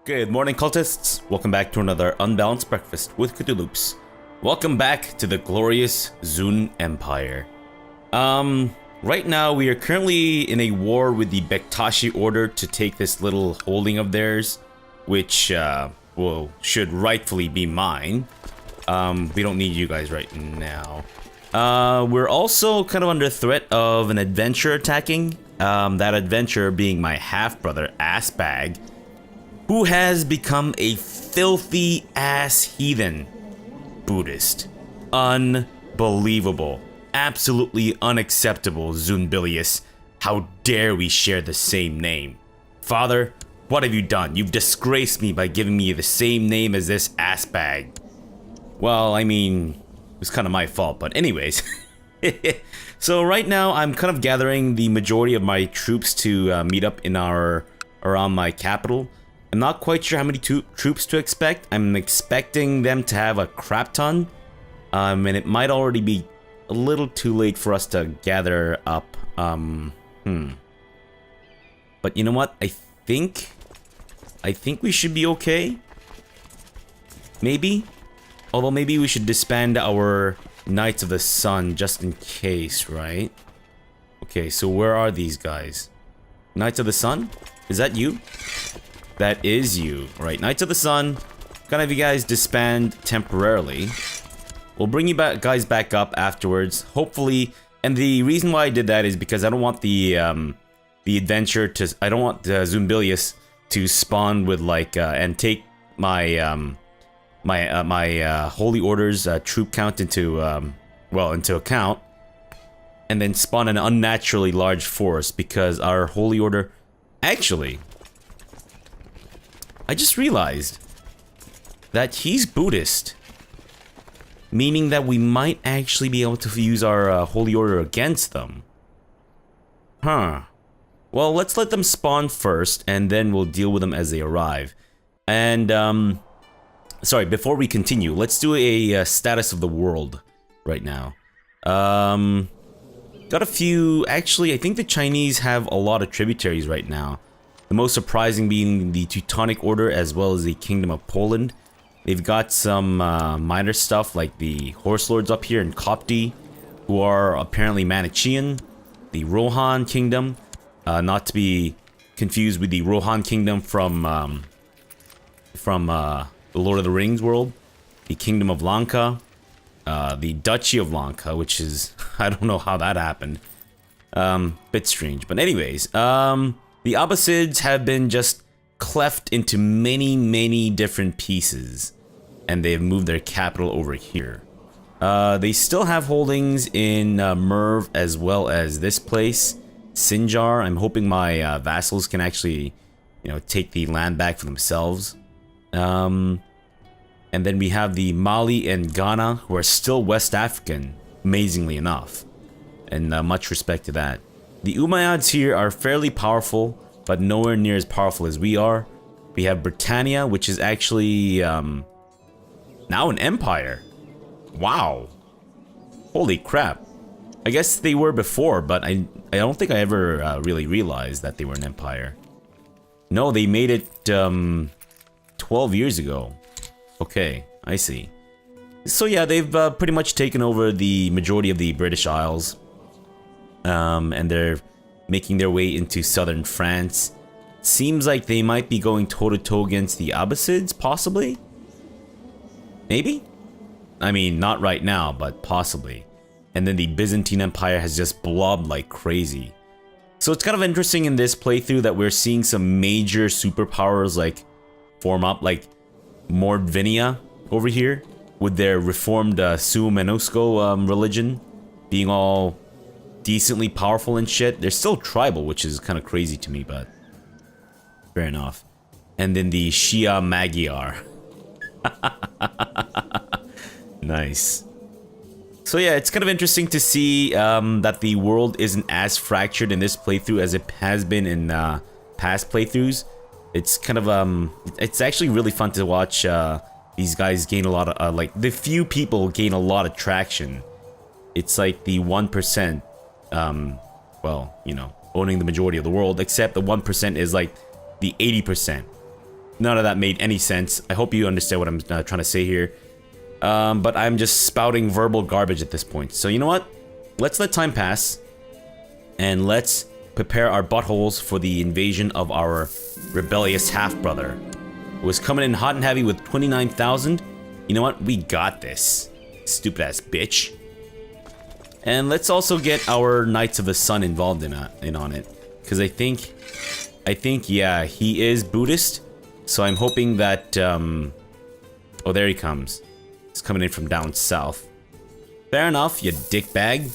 Good morning, cultists. Welcome back to another Unbalanced Breakfast with CthuLoops. Welcome back to the glorious Zun Empire. Right now we are currently in a war with the Bektashi Order to take this little holding of theirs, which, should rightfully be mine. We don't need you guys right now. We're also kind of under threat of an adventurer attacking. That adventurer being my half-brother, Assbag, who has become a filthy ass heathen Buddhist. Unbelievable. Absolutely unacceptable, Zunbilius. How dare we share the same name? Father, what have you done? You've disgraced me by giving me the same name as this assbag. Well, I mean, it was kind of my fault, but anyways. So right now, I'm kind of gathering the majority of my troops to meet up in around my capital. I'm not quite sure how many troops to expect. I'm expecting them to have a crap ton. And it might already be a little too late for us to gather up. But you know what? I think we should be okay. Maybe. Although maybe we should disband our Knights of the Sun just in case, right? Okay, so where are these guys? Knights of the Sun? Is that you? That is you. Right, Knights of the Sun. Gonna have you guys disband temporarily. We'll bring you guys back up afterwards, hopefully. And the reason why I did that is because I don't want the adventure to... I don't want Zunbilius to spawn with like... and take my... my Holy Order's troop count into... into account. And then spawn an unnaturally large force because our Holy Order... Actually... I just realized that he's Buddhist, meaning that we might actually be able to use our Holy Order against them. Huh. Well, let's let them spawn first, and then we'll deal with them as they arrive. And, sorry, before we continue, let's do a status of the world right now. Got a few... Actually, I think the Chinese have a lot of tributaries right now. The most surprising being the Teutonic Order as well as the Kingdom of Poland. They've got some minor stuff like the Horse Lords up here in Kopti, who are apparently Manichaean. The Rohan Kingdom, not to be confused with the Rohan Kingdom from the Lord of the Rings world. The Kingdom of Lanka, the Duchy of Lanka, which is... I don't know how that happened. Bit strange, but anyways, the Abbasids have been just cleft into many different pieces, and they've moved their capital over here. They still have holdings in Merv as well as this place, Sinjar. I'm hoping my vassals can actually, take the land back for themselves. And then we have the Mali and Ghana, who are still West African, amazingly enough, and much respect to that. The Umayyads here are fairly powerful, but nowhere near as powerful as we are. We have Britannia, which is actually now an empire. Wow. Holy crap. I guess they were before, but I don't think I ever really realized that they were an empire. No, they made it 12 years ago. Okay, I see. So yeah, they've pretty much taken over the majority of the British Isles. And they're making their way into southern France. Seems like they might be going toe-to-toe against the Abbasids, possibly? Maybe? I mean, not right now, but possibly. And then the Byzantine Empire has just blobbed like crazy. So it's kind of interesting in this playthrough that we're seeing some major superpowers like form up, like Mordvinia over here, with their reformed Sumenosco religion being all decently powerful and shit. They're still tribal, which is kind of crazy to me, but fair enough. And then the Shia Magyar. Nice. So yeah, it's kind of interesting to see that the world isn't as fractured in this playthrough as it has been in past playthroughs. It's kind of it's actually really fun to watch these guys gain a lot of like the few people gain a lot of traction. It's like the 1%. Well, owning the majority of the world, except the 1% is like the 80%. None of that made any sense. I hope you understand what I'm trying to say here. But I'm just spouting verbal garbage at this point. So you know what? Let's let time pass. And let's prepare our buttholes for the invasion of our rebellious half-brother, who is coming in hot and heavy with 29,000. You know what? We got this. Stupid-ass bitch. And let's also get our Knights of the Sun involved in on it. Because I think, yeah, he is Buddhist. So I'm hoping that, oh, there he comes. He's coming in from down south. Fair enough, you dickbag.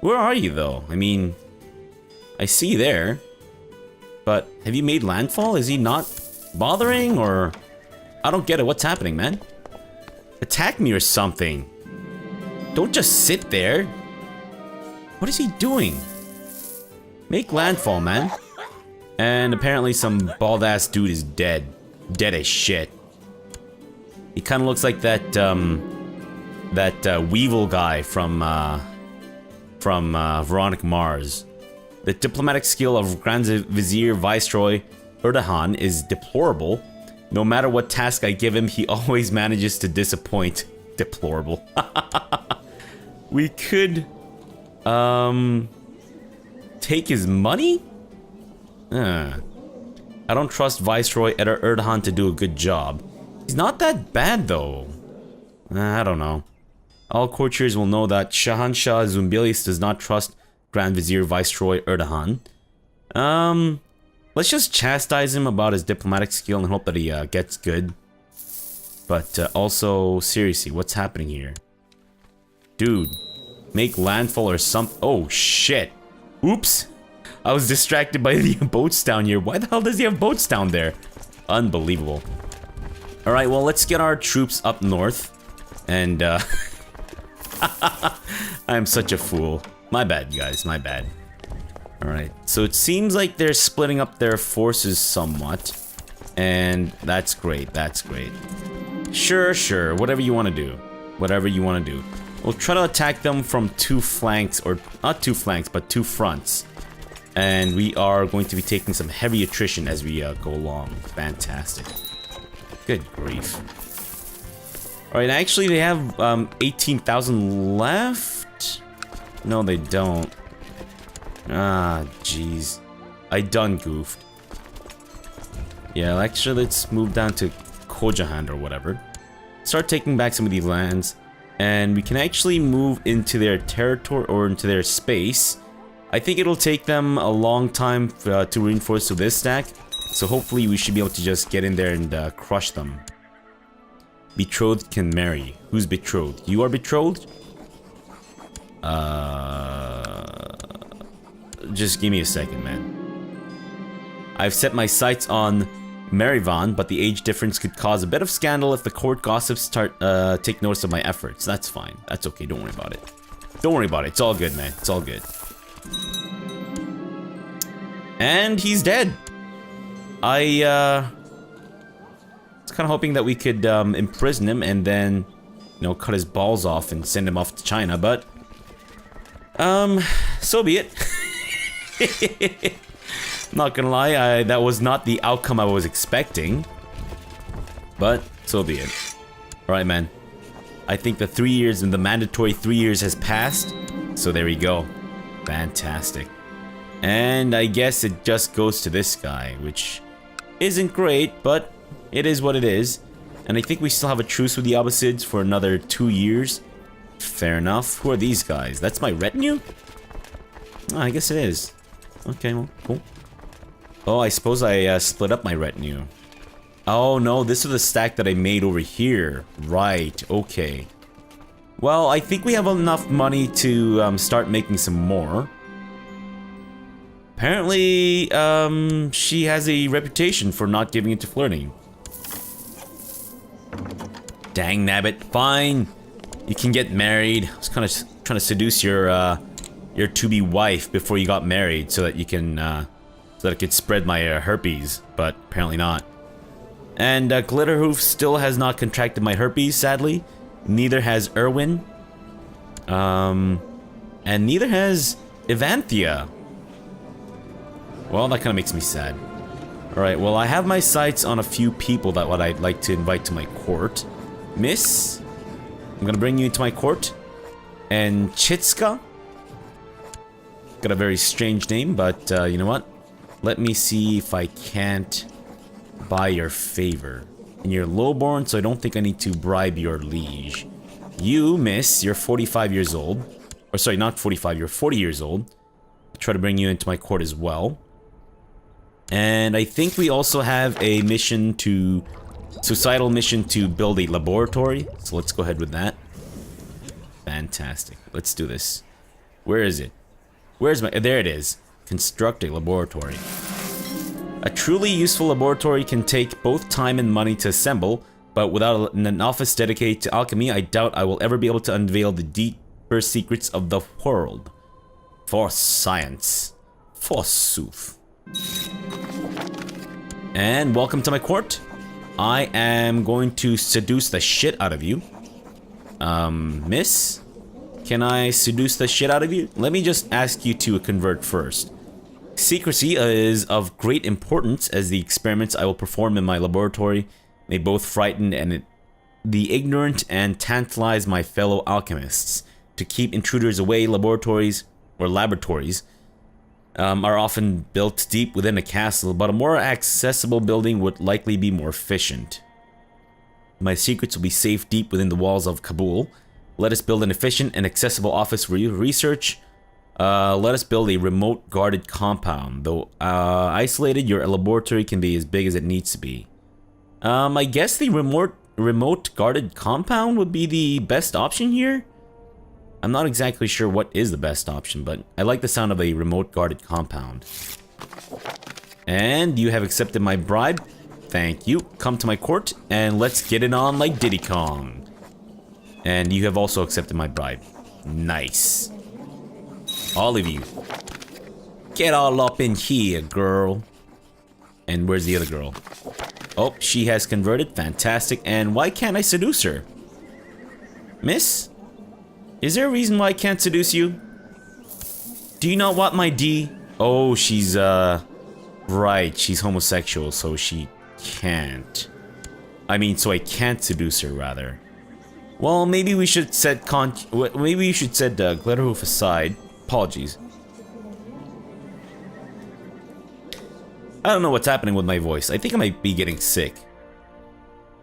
Where are you, though? I mean, I see you there. But have you made landfall? Is he not bothering, or... I don't get it. What's happening, man? Attack me or something. Don't just sit there. What is he doing? Make landfall, man. And apparently some bald-ass dude is dead. Dead as shit. He kind of looks like that, Weevil guy from Veronica Mars. The diplomatic skill of Grand Vizier Viceroy Erdogan is deplorable. No matter what task I give him, he always manages to disappoint. Deplorable. We could, take his money? I don't trust Viceroy Erdogan to do a good job. He's not that bad, though. I don't know. All courtiers will know that Shahanshah Zunbilis does not trust Grand Vizier Viceroy Erdogan. Let's just chastise him about his diplomatic skill and hope that he gets good. But also, seriously, what's happening here? Dude, make landfall or something. Oh, shit. Oops. I was distracted by the boats down here. Why the hell does he have boats down there? Unbelievable. Alright, well, let's get our troops up north. And, I'm such a fool. My bad, guys. My bad. Alright, so it seems like they're splitting up their forces somewhat. And that's great. That's great. Sure, sure. Whatever you want to do. Whatever you want to do. We'll try to attack them from two flanks. Or, not two flanks, but two fronts. And we are going to be taking some heavy attrition as we go along. Fantastic. Good grief. Alright, actually they have 18,000 left? No, they don't. Ah, jeez. I done goofed. Yeah, actually let's move down to Khojahan or whatever. Start taking back some of these lands. And we can actually move into their territory or into their space. I think it'll take them a long time to reinforce to this stack. So hopefully we should be able to just get in there and crush them. Betrothed can marry. Who's betrothed? You are betrothed? Just give me a second, man. I've set my sights on Marivan, but the age difference could cause a bit of scandal if the court gossips take notice of my efforts. That's fine. That's okay. Don't worry about it. Don't worry about it. It's all good, man. It's all good. And he's dead. I was kind of hoping that we could imprison him and then, you know, cut his balls off and send him off to China, but so be it. Not gonna lie, that was not the outcome I was expecting, but so be it. All right, man. I think the 3 years and the mandatory 3 years has passed, so there we go. Fantastic. And I guess it just goes to this guy, which isn't great, but it is what it is. And I think we still have a truce with the Abbasids for another 2 years. Fair enough. Who are these guys? That's my retinue? Oh, I guess it is. Okay, well, cool. Oh, I suppose I split up my retinue. Oh no, this is the stack that I made over here. Right, okay. Well, I think we have enough money to start making some more. Apparently, she has a reputation for not giving into flirting. Dang nabbit, fine. You can get married. I was kind of trying to seduce your to-be wife before you got married so that you can, so that I could spread my herpes, but apparently not. And Glitterhoof still has not contracted my herpes, sadly. Neither has Erwin. And neither has Evanthia. Well, that kind of makes me sad. Alright, well, I have my sights on a few people that I'd like to invite to my court. Miss, I'm gonna bring you into my court. And Chitska. Got a very strange name, but you know what? Let me see if I can't buy your favor. And you're lowborn, so I don't think I need to bribe your liege. You, miss, you're 45 years old. Or sorry, not 45, you're 40 years old. I'll try to bring you into my court as well. And I think we also have a mission to... societal mission to build a laboratory. So let's go ahead with that. Fantastic. Let's do this. Where is it? Where's my... there it is. Construct a laboratory. A truly useful laboratory can take both time and money to assemble, but without an office dedicated to alchemy, I doubt I will ever be able to unveil the deeper secrets of the world. For science. Forsooth. And welcome to my court. I am going to seduce the shit out of you. Miss? Can I seduce the shit out of you? Let me just ask you to convert first. Secrecy is of great importance, as the experiments I will perform in my laboratory may both frighten the ignorant and tantalize my fellow alchemists. To keep intruders away, laboratories are often built deep within a castle, but a more accessible building would likely be more efficient. My secrets will be safe deep within the walls of Kabul. Let us build an efficient and accessible office for research. Let us build a remote guarded compound. Though isolated, your laboratory can be as big as it needs to be. I guess the remote guarded compound would be the best option here. I'm not exactly sure what is the best option, but I like the sound of a remote guarded compound. And you have accepted my bribe. Thank you. Come to my court and let's get it on like Diddy Kong. And you have also accepted my bribe. Nice. All of you. Get all up in here, girl. And where's the other girl? Oh, she has converted. Fantastic. And why can't I seduce her? Miss? Is there a reason why I can't seduce you? Do you not want my D? Oh, she's, right. She's homosexual, so she can't. I mean, so I can't seduce her, rather. Well, maybe we should set Glitterhoof aside. Apologies. I don't know what's happening with my voice. I think I might be getting sick.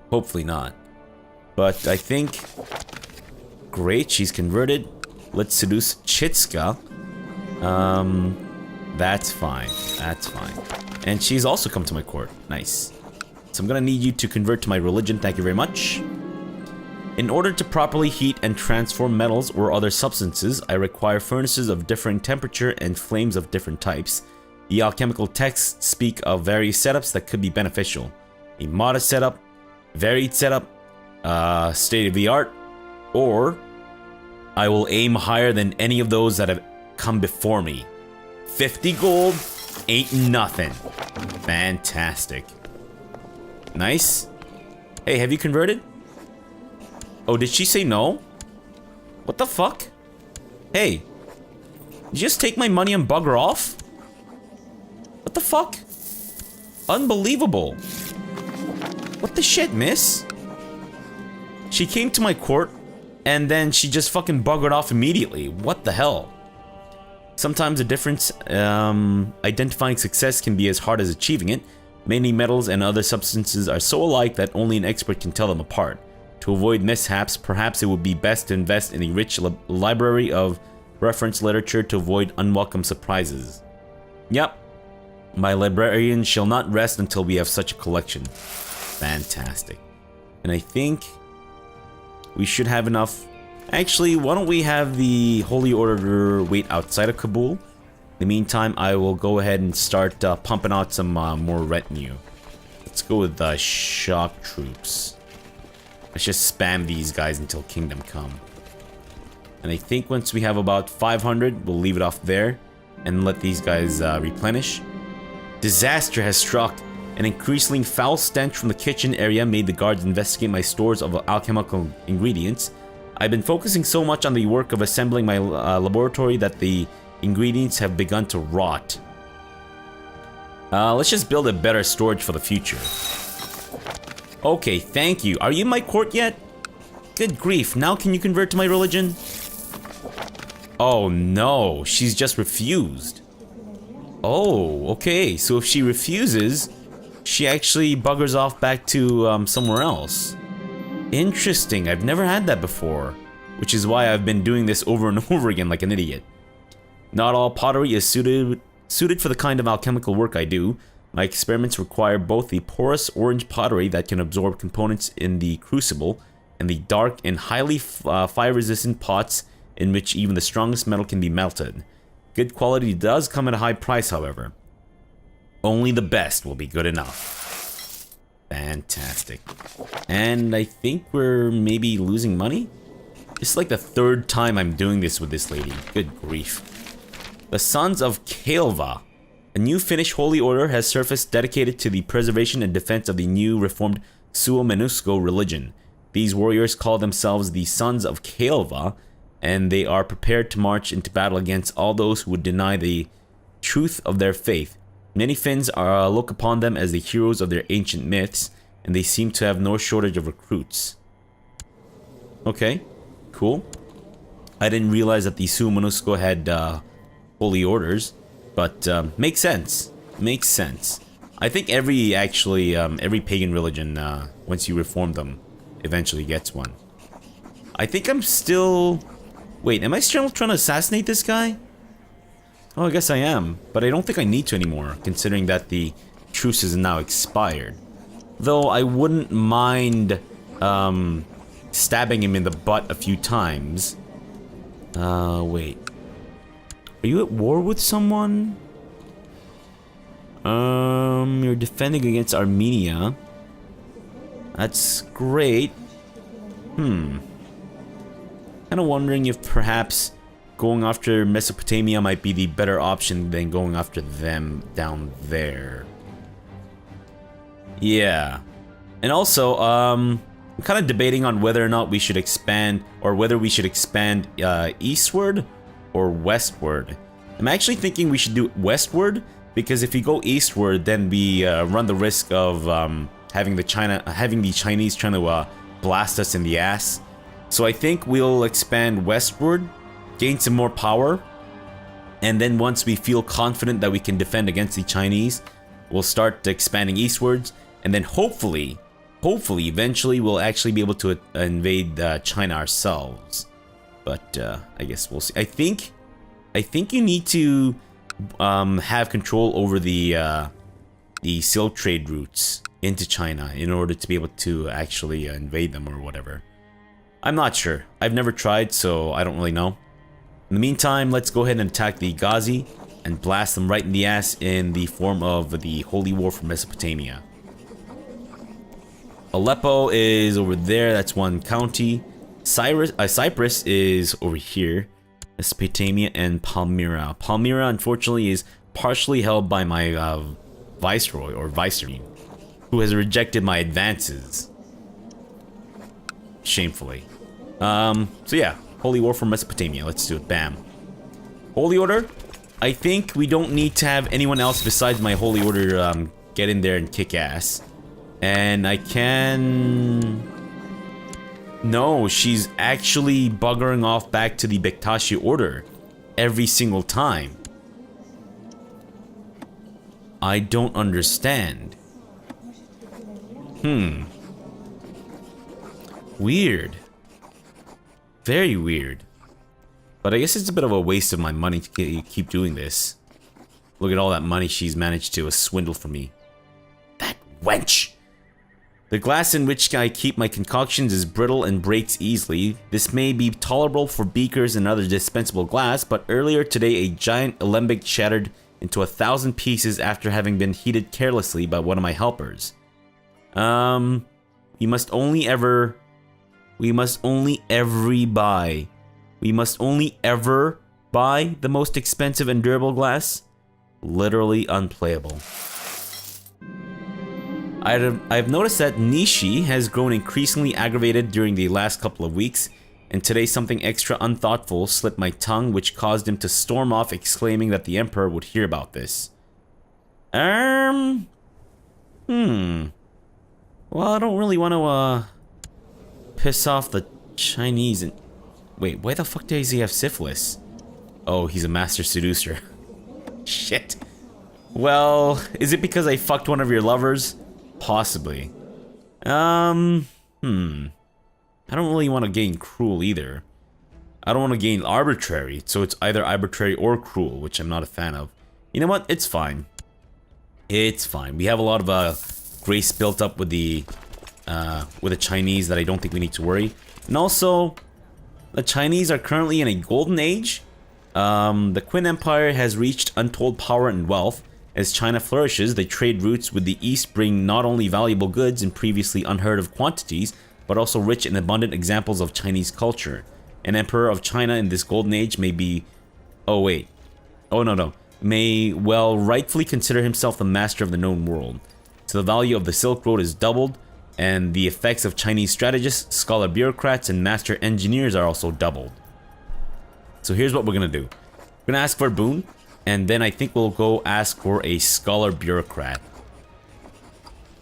Hopefully not. But I think... Great, she's converted. Let's seduce Chitska. That's fine. That's fine. And she's also come to my court. Nice. So I'm gonna need you to convert to my religion. Thank you very much. In order to properly heat and transform metals or other substances, I require furnaces of differing temperature and flames of different types. The alchemical texts speak of various setups that could be beneficial. A modest setup, varied setup, state-of-the-art, or I will aim higher than any of those that have come before me. 50 gold ain't nothing. Fantastic. Nice. Hey, have you converted? Oh, did she say no? What the fuck? Hey, did you just take my money and bugger off? What the fuck? Unbelievable. What the shit, miss? She came to my court, and then she just fucking buggered off immediately. What the hell? Sometimes the difference identifying success can be as hard as achieving it. Many metals and other substances are so alike that only an expert can tell them apart. To avoid mishaps, perhaps it would be best to invest in a rich library of reference literature to avoid unwelcome surprises. Yep. My librarian shall not rest until we have such a collection. Fantastic. And I think we should have enough. Actually, why don't we have the Holy Order wait outside of Kabul? In the meantime, I will go ahead and start pumping out some more retinue. Let's go with the shock troops. Let's just spam these guys until Kingdom Come. And I think once we have about 500, we'll leave it off there and let these guys replenish. Disaster has struck. An increasingly foul stench from the kitchen area made the guards investigate my stores of alchemical ingredients. I've been focusing so much on the work of assembling my laboratory that the ingredients have begun to rot. Let's just build a better storage for the future. Okay, thank you. Are you in my court yet? Good grief, now can you convert to my religion? Oh no, she's just refused. Oh, okay, so if she refuses, she actually buggers off back to somewhere else. Interesting, I've never had that before, which is why I've been doing this over and over again like an idiot. Not all pottery is suited for the kind of alchemical work I do. My experiments require both the porous orange pottery that can absorb components in the crucible and the dark and highly fire-resistant pots in which even the strongest metal can be melted. Good quality does come at a high price, however. Only the best will be good enough. Fantastic. And I think we're maybe losing money? It's like the third time I'm doing this with this lady. Good grief. The Sons of Kaelva. A new Finnish holy order has surfaced dedicated to the preservation and defense of the new reformed CthuLoops religion. These warriors call themselves the Sons of Kaelva, and they are prepared to march into battle against all those who would deny the truth of their faith. Many Finns look upon them as the heroes of their ancient myths, and they seem to have no shortage of recruits. Okay, cool. I didn't realize that the CthuLoops had holy orders. But makes sense. Makes sense. I think every pagan religion, once you reform them, eventually gets one. I think I'm still... Wait, am I still trying to assassinate this guy? Oh, I guess I am. But I don't think I need to anymore, considering that the truce is now expired. Though I wouldn't mind stabbing him in the butt a few times. Wait. Are you at war with someone? You're defending against Armenia. That's great. Kind of wondering if perhaps going after Mesopotamia might be the better option than going after them down there. Yeah. And also, I'm kind of debating on whether or not we should expand, or whether we should expand eastward or westward. I'm actually thinking we should do westward, because if we go eastward, then we run the risk of having the Chinese trying to blast us in the ass. So I think we'll expand westward, gain some more power, and then once we feel confident that we can defend against the Chinese, we'll start expanding eastwards, and then hopefully, eventually we'll actually be able to invade China ourselves. But I guess we'll see. I think you need to have control over the silk trade routes into China in order to be able to actually invade them or whatever. I'm not sure. I've never tried, so I don't really know. In the meantime, let's go ahead and attack the Ghazi and blast them right in the ass in the form of the Holy War for Mesopotamia. Aleppo is over there. That's one county. Cyprus is over here. Mesopotamia and Palmyra. Palmyra, unfortunately, is partially held by my viceroy or viceroy, who has rejected my advances. Shamefully. So yeah, Holy War for Mesopotamia. Let's do it. Bam. Holy Order. I think we don't need to have anyone else besides my Holy Order get in there and kick ass. And I can... No, she's actually buggering off back to the Bektashi Order every single time. I don't understand. Weird. Very weird. But I guess it's a bit of a waste of my money to keep doing this. Look at all that money she's managed to swindle for me. That wench! The glass in which I keep my concoctions is brittle and breaks easily. This may be tolerable for beakers and other dispensable glass, but earlier today a giant alembic shattered into 1,000 pieces after having been heated carelessly by one of my helpers. We must only ever buy the most expensive and durable glass? Literally unplayable. I've noticed that Nishi has grown increasingly aggravated during the last couple of weeks, and today something extra unthoughtful slipped my tongue, which caused him to storm off, exclaiming that the Emperor would hear about this. Um. Well, I don't really want to, piss off the Chinese and... Wait, why the fuck does he have syphilis? Oh, he's a master seducer. Shit. Well, is it because I fucked one of your lovers? Possibly. I don't really want to gain cruel either. I don't want to gain arbitrary, so it's either arbitrary or cruel, which I'm not a fan of. You know what? It's fine. It's fine. We have a lot of grace built up with the Chinese that I don't think we need to worry. And also, the Chinese are currently in a golden age. The Qin Empire has reached untold power and wealth. As China flourishes, the trade routes with the East bring not only valuable goods in previously unheard of quantities, but also rich and abundant examples of Chinese culture. An emperor of China in this golden age may be... Oh, wait. Oh, no. May well rightfully consider himself the master of the known world. So the value of the Silk Road is doubled, and the effects of Chinese strategists, scholar bureaucrats, and master engineers are also doubled. So here's what we're gonna do. We're gonna ask for a boon, and then I think we'll go ask for a scholar bureaucrat.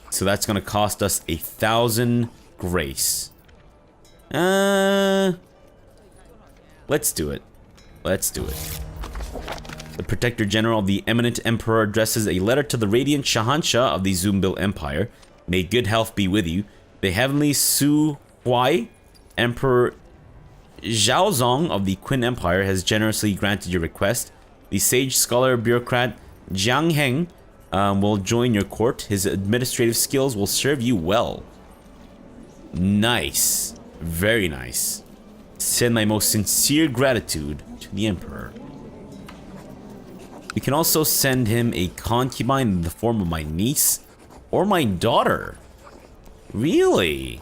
So that's gonna cost us 1,000 grace. Let's do it. Let's do it. The Protector General of the Eminent Emperor addresses a letter to the Radiant Shahanshah of the Zunbil Empire. May good health be with you. The Heavenly Su Huai, Emperor Zhaozong of the Qin Empire, has generously granted your request. The sage scholar bureaucrat Jiang Heng will join your court. His administrative skills will serve you well. Nice. Very nice. Send my most sincere gratitude to the Emperor. We can also send him a concubine in the form of my niece or my daughter. Really?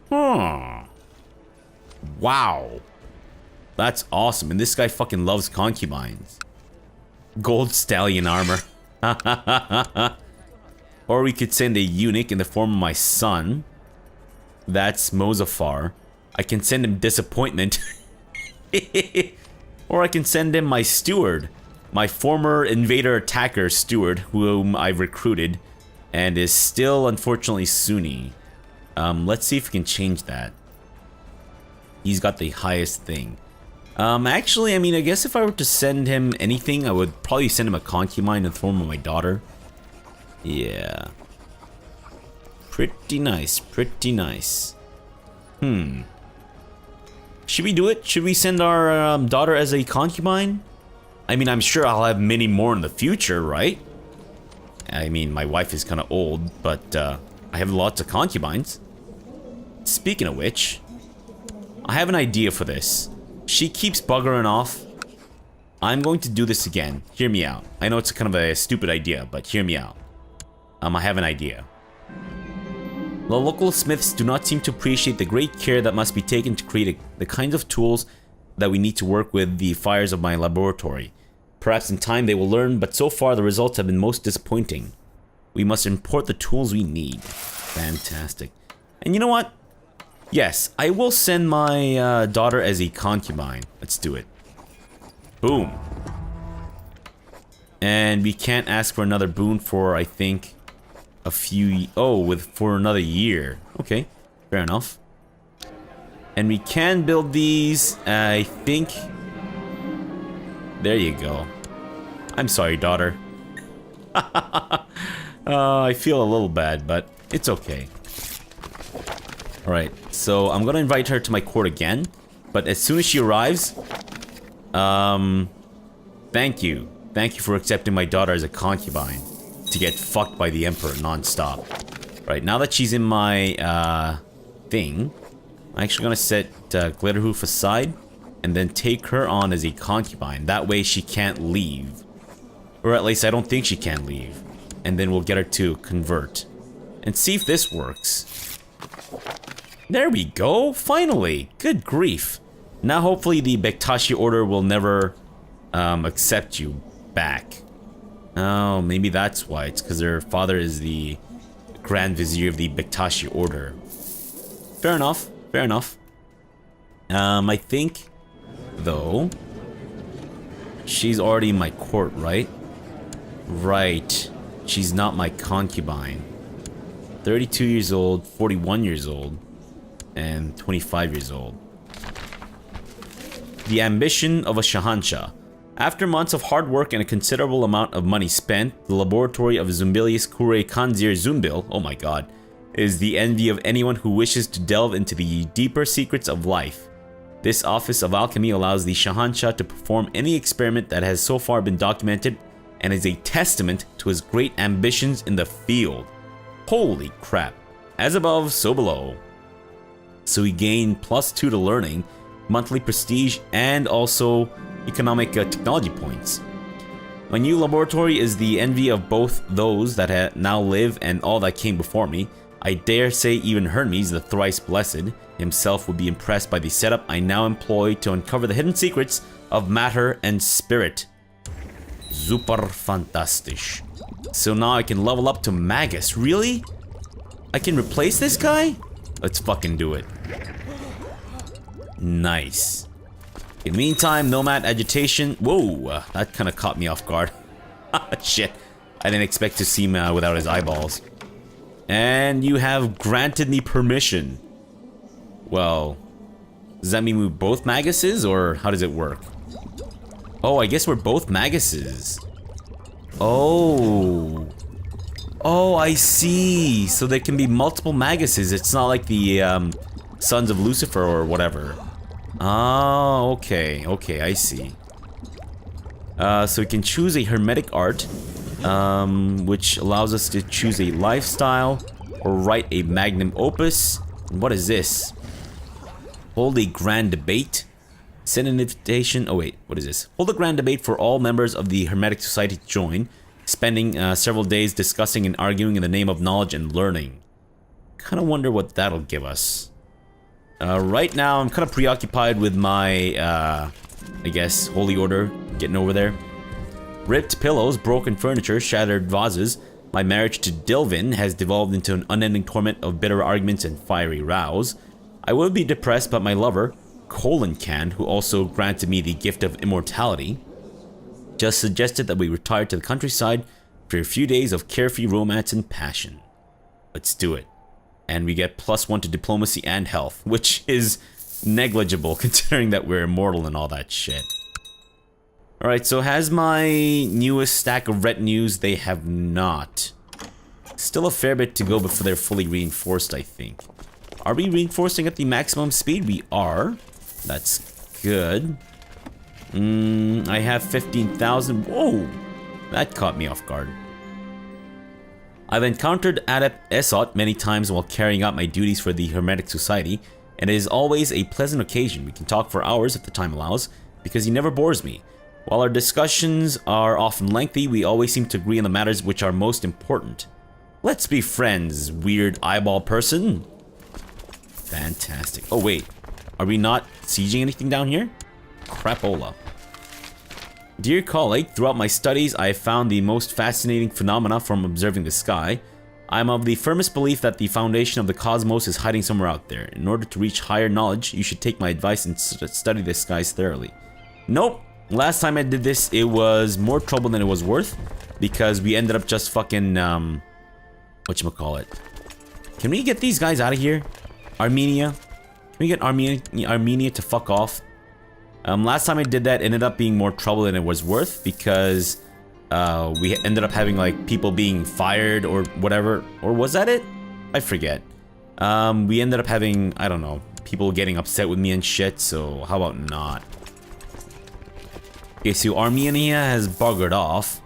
Huh. Wow. That's awesome. And this guy fucking loves concubines. Gold stallion armor. Or we could send a eunuch in the form of my son. That's Mozafar. I can send him disappointment. Or I can send him my steward. My former invader attacker steward, whom I've recruited, and is still unfortunately Sunni. Let's see if we can change that. He's got the highest thing. Actually, I mean, I guess if I were to send him anything, I would probably send him a concubine in the form of my daughter. Yeah. Pretty nice, pretty nice. Should we do it? Should we send our daughter as a concubine? I mean, I'm sure I'll have many more in the future, right? I mean, my wife is kind of old, but I have lots of concubines. Speaking of which, I have an idea for this. She keeps buggering off. I'm going to do this again. Hear me out. I know it's kind of a stupid idea, but hear me out. I have an idea. The local smiths do not seem to appreciate the great care that must be taken to create the kinds of tools that we need to work with the fires of my laboratory. Perhaps in time they will learn, but so far the results have been most disappointing. We must import the tools we need. Fantastic. And you know what? Yes, I will send my daughter as a concubine. Let's do it. Boom. And we can't ask for another boon for, I think, a few... Oh, for another year. Okay, fair enough. And we can build these, I think... There you go. I'm sorry, daughter. I feel a little bad, but it's okay. Alright, so I'm gonna invite her to my court again. But as soon as she arrives... Thank you. Thank you for accepting my daughter as a concubine. To get fucked by the Emperor non-stop. Right, now that she's in my, thing... I'm actually gonna set Glitterhoof aside. And then take her on as a concubine. That way she can't leave. Or at least I don't think she can leave. And then we'll get her to convert. And see if this works. There we go, finally. Good grief. Now hopefully the Bektashi order will never accept you back. Oh, maybe that's why. It's because her father is the Grand Vizier of the Bektashi order. Fair enough, fair enough. I think, though, she's already in my court, right? Right. She's not my concubine. 32 years old, 41 years old, and 25 years old. The ambition of a Shahanshah. After months of hard work and a considerable amount of money spent, the laboratory of Zumbilius Kure Khanzir Zunbil, oh my god, is the envy of anyone who wishes to delve into the deeper secrets of life. This office of alchemy allows the Shahanshah to perform any experiment that has so far been documented and is a testament to his great ambitions in the field. Holy crap. As above, so below. So we gain +2 to learning, monthly prestige, and also economic technology points. My new laboratory is the envy of both those that now live and all that came before me. I dare say even Hermes, the thrice blessed, himself would be impressed by the setup I now employ to uncover the hidden secrets of matter and spirit. Super fantastisch. So now I can level up to Magus. Really? I can replace this guy? Let's fucking do it. Nice. In the meantime, Nomad Agitation. Whoa, that kind of caught me off guard. Shit. I didn't expect to see him without his eyeballs. And you have granted me permission. Well, does that mean we're both Maguses, or how does it work? Oh, I guess we're both Maguses. Oh. Oh, I see. So there can be multiple Maguses. It's not like the Sons of Lucifer or whatever. Oh, okay. Okay, I see. So we can choose a hermetic art, which allows us to choose a lifestyle or write a magnum opus. What is this? Hold a grand debate. Send an invitation. Oh wait, what is this? Hold a grand debate for all members of the Hermetic Society to join, spending several days discussing and arguing in the name of knowledge and learning. Kind of wonder what that'll give us. Right now, I'm kind of preoccupied with my, I guess, Holy Order, getting over there. Ripped pillows, broken furniture, shattered vases. My marriage to Dilvin has devolved into an unending torment of bitter arguments and fiery rows. I would be depressed, but my lover, Can, who also granted me the gift of immortality, just suggested that we retire to the countryside for a few days of carefree romance and passion. Let's do it. And we get +1 to diplomacy and health, which is negligible considering that we're immortal and all that shit. Alright, so has my newest stack of retinues? They have not. Still a fair bit to go before they're fully reinforced, I think. Are we reinforcing at the maximum speed? We are. That's good. I have 15,000. Whoa! That caught me off guard. I've encountered Adept Esot many times while carrying out my duties for the Hermetic Society, and it is always a pleasant occasion. We can talk for hours if the time allows, because he never bores me. While our discussions are often lengthy, we always seem to agree on the matters which are most important. Let's be friends, weird eyeball person. Fantastic. Oh wait, are we not sieging anything down here? Crapola. Dear colleague, throughout my studies, I have found the most fascinating phenomena from observing the sky. I am of the firmest belief that the foundation of the cosmos is hiding somewhere out there. In order to reach higher knowledge, you should take my advice and study the skies thoroughly. Nope. Last time I did this, it was more trouble than it was worth, because we ended up just fucking, whatchamacallit. Can we get these guys out of here? Armenia? Can we get Armenia to fuck off? Last time I did that, it ended up being more trouble than it was worth, because we ended up having like people being fired or whatever. Or was that it? I forget. We ended up having, I don't know, people getting upset with me and shit, so how about not? Okay, so Armenia has buggered off,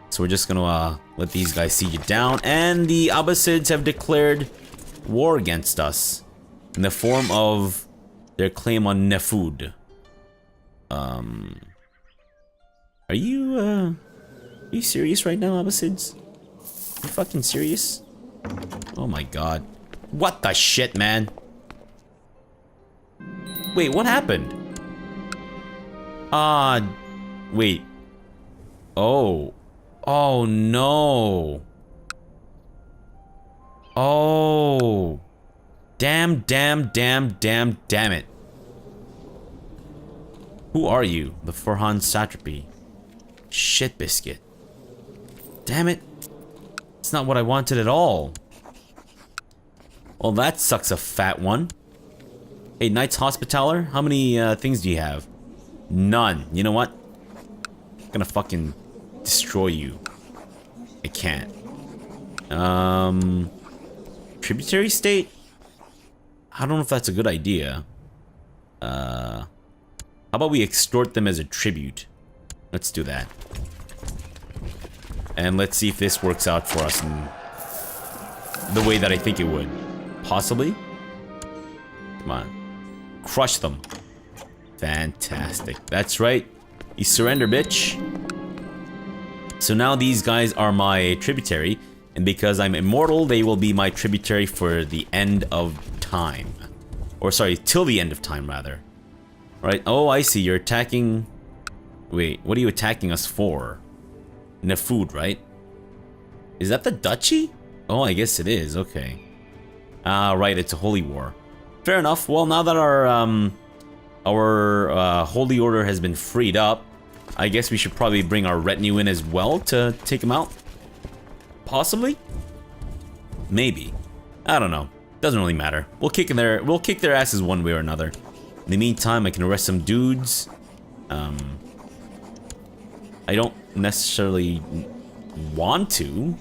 so we're just gonna let these guys siege it down, and the Abbasids have declared war against us in the form of their claim on Nefud. Are you serious right now, Abbasids? You fucking serious? Oh my god. What the shit, man? Wait, what happened? Wait. Oh. Oh no. Oh. Damn it. Who are you? The Forhan Satrapy. Shit biscuit. Damn it. It's not what I wanted at all. Well, that sucks a fat one. Hey, Knights Hospitaller, how many things do you have? None. You know what? I'm gonna fucking destroy you. I can't. Tributary state? I don't know if that's a good idea. How about we extort them as a tribute? Let's do that. And let's see if this works out for us in the way that I think it would. Possibly? Come on. Crush them. Fantastic. That's right. You surrender, bitch. So now these guys are my tributary. And because I'm immortal, they will be my tributary for the end of time. Or sorry, till the end of time, rather. Right? Oh, I see. You're attacking... Wait, what are you attacking us for? Nefud, right? Is that the duchy? Oh, I guess it is. Okay. Ah, right. It's a holy war. Fair enough. Well, now that our holy order has been freed up, I guess we should probably bring our retinue in as well to take them out. Possibly? Maybe. I don't know. Doesn't really matter. We'll kick their asses one way or another. In the meantime, I can arrest some dudes. I don't necessarily want to.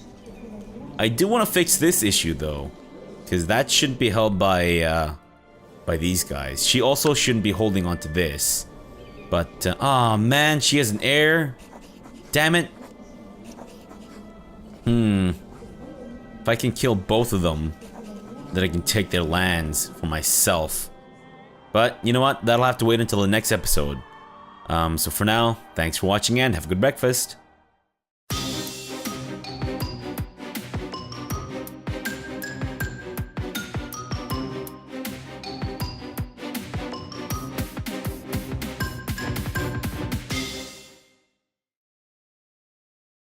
I do want to fix this issue though, because that shouldn't be held by these guys. She also shouldn't be holding on to this. But oh man, she has an heir. Damn it. If I can kill both of them, then I can take their lands for myself. But you know what? That'll have to wait until the next episode. So for now, thanks for watching and have a good breakfast.